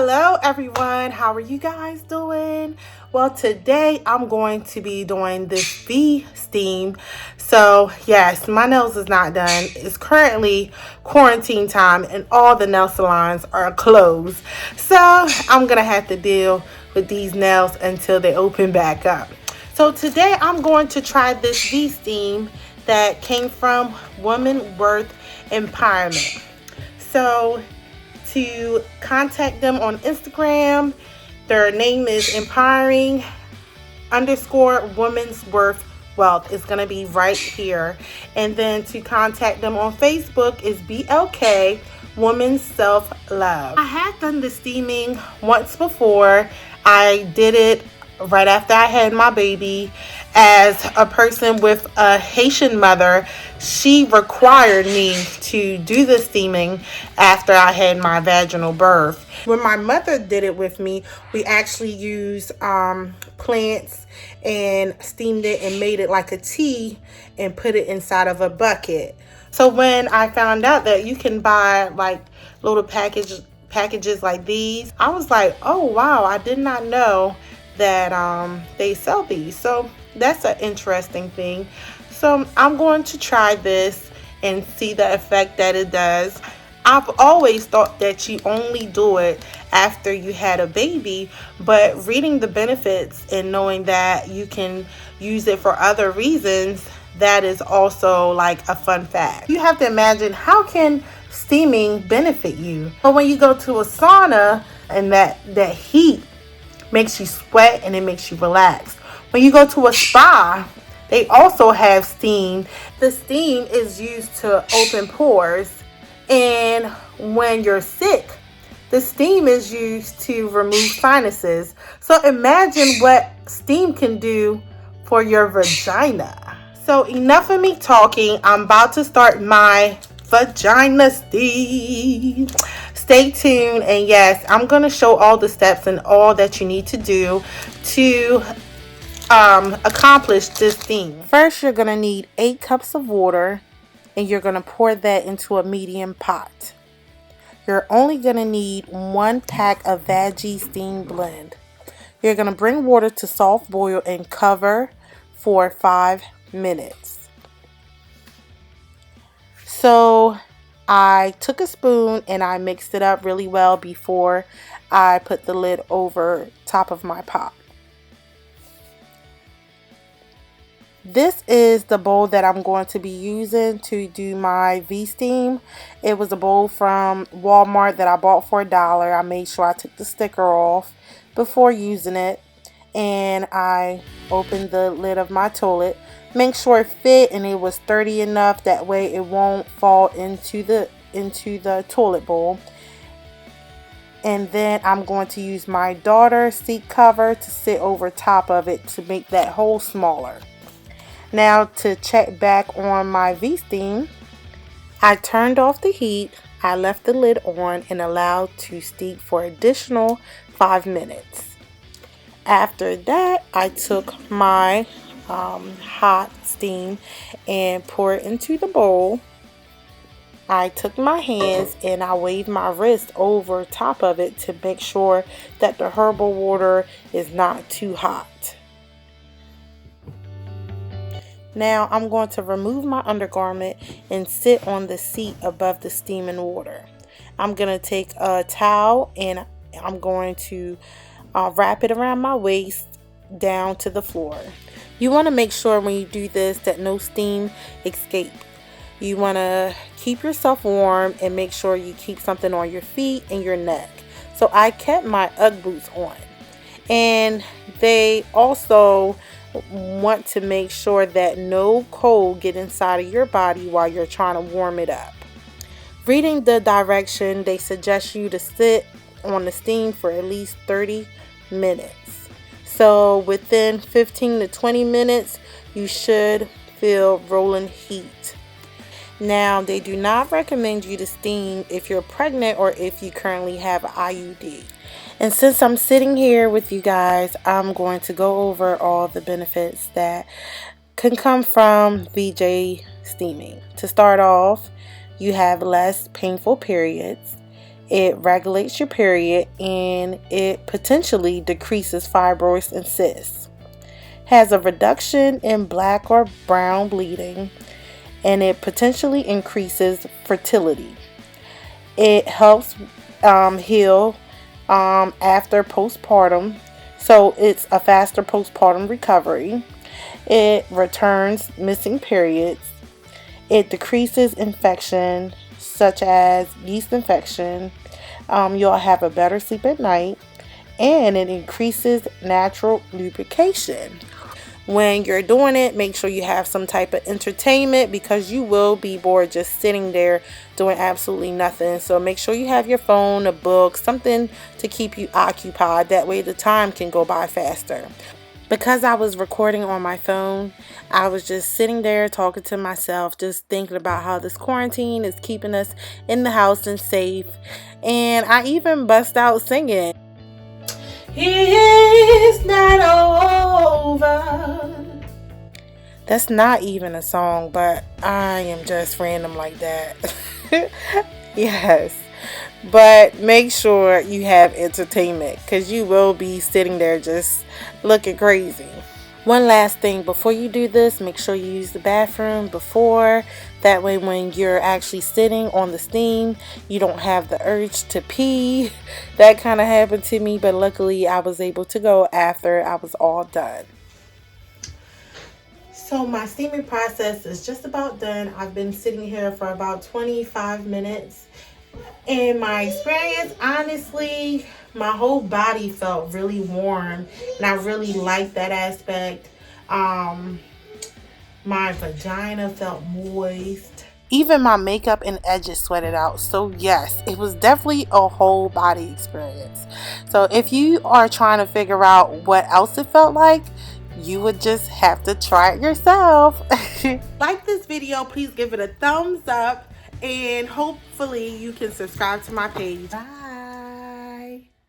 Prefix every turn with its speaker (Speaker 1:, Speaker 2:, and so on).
Speaker 1: Hello everyone, how are you guys doing? Well, today I'm going to be doing this V steam. So yes, my nails is not done. It's currently quarantine time and all the nail salons are closed. So I'm gonna have to deal with these nails until they open back up. So today I'm going to try this V steam that came from Women Worth Empowerment. So to contact them on Instagram, their name is empowering underscore women's worth wealth. It's going to be right here. And then to contact them on Facebook is BLK Women's Self Love. I had done the steaming once before. I did it right after I had my baby. As a person with a Haitian mother, she required me to do the steaming after I had my vaginal birth. When my mother did it with me, we actually used plants and steamed it and made it like a tea and put it inside of a bucket. So when I found out that you can buy like little packages like these, I was like, oh wow, I did not know that they sell these. So that's an interesting thing. So I'm going to try this and see the effect that it does. I've always thought that you only do it after you had a baby, but reading the benefits and knowing that you can use it for other reasons, that is also like a fun fact. You have to imagine, how can steaming benefit you? But when you go to a sauna and that heat makes you sweat and it makes you relax. When you go to a spa, they also have steam. The steam is used to open pores, and when you're sick, the steam is used to remove sinuses. So imagine what steam can do for your vagina. So enough of me talking. I'm about to start my Vagina Steam. Stay tuned, and yes, I'm going to show all the steps and all that you need to do to accomplish this thing. First, you're going to need 8 cups of water, and you're going to pour that into a medium pot. You're only going to need 1 pack of Vagina Steam blend. You're going to bring water to soft boil and cover for 5 minutes. So I took a spoon and I mixed it up really well before I put the lid over top of my pot. This is the bowl that I'm going to be using to do my V-steam. It was a bowl from Walmart that I bought for $1. I made sure I took the sticker off before using it, and I opened the lid of my toilet. Make sure it fit and it was sturdy enough, that way it won't fall into the toilet bowl. And then I'm going to use my daughter's seat cover to sit over top of it to make that hole smaller. Now to check back on my V-steam, I turned off the heat, I left the lid on and allowed to steep for additional 5 minutes. After that, I took my hot steam and poured it into the bowl. I took my hands and I waved my wrist over top of it to make sure that the herbal water is not too hot. Now I'm going to remove my undergarment and sit on the seat above the steaming water. I'm going to take a towel and I'm going to wrap it around my waist down to the floor. You want to make sure when you do this that no steam escape. You want to keep yourself warm and make sure you keep something on your feet and your neck. So I kept my Ugg boots on, and they also want to make sure that no cold get inside of your body while you're trying to warm it up. Reading the direction, they suggest you to sit on the steam for at least 30 minutes. So within 15 to 20 minutes, you should feel rolling heat. Now, they do not recommend you to steam if you're pregnant or if you currently have an IUD. And since I'm sitting here with you guys, I'm going to go over all the benefits that can come from VJ steaming. To start off, you have less painful periods. It regulates your period, and it potentially decreases fibroids and cysts. Has a reduction in black or brown bleeding, and it potentially increases fertility. It helps heal after postpartum, so it's a faster postpartum recovery. It returns missing periods. It decreases infection, such as yeast infection. You'll have a better sleep at night, and it increases natural lubrication. When you're doing it, make sure you have some type of entertainment because you will be bored just sitting there doing absolutely nothing. So make sure you have your phone, a book, something to keep you occupied. That way the time can go by faster. Because I was recording on my phone, I was just sitting there talking to myself, just thinking about how this quarantine is keeping us in the house and safe. And I even bust out singing. It's not over. That's not even a song, but I am just random like that. Yes. But make sure you have entertainment because you will be sitting there just looking crazy. One last thing before you do this, make sure you use the bathroom before. That way when you're actually sitting on the steam, you don't have the urge to pee. That kind of happened to me, but luckily I was able to go after I was all done. So my steaming process is just about done. I've been sitting here for about 25 minutes. In my experience, honestly, my whole body felt really warm, and I really liked that aspect. My vagina felt moist. Even my makeup and edges sweated out. So yes, it was definitely a whole body experience. So if you are trying to figure out what else it felt like, you would just have to try it yourself. Like this video, please give it a thumbs up, and hopefully you can subscribe to my page. Bye.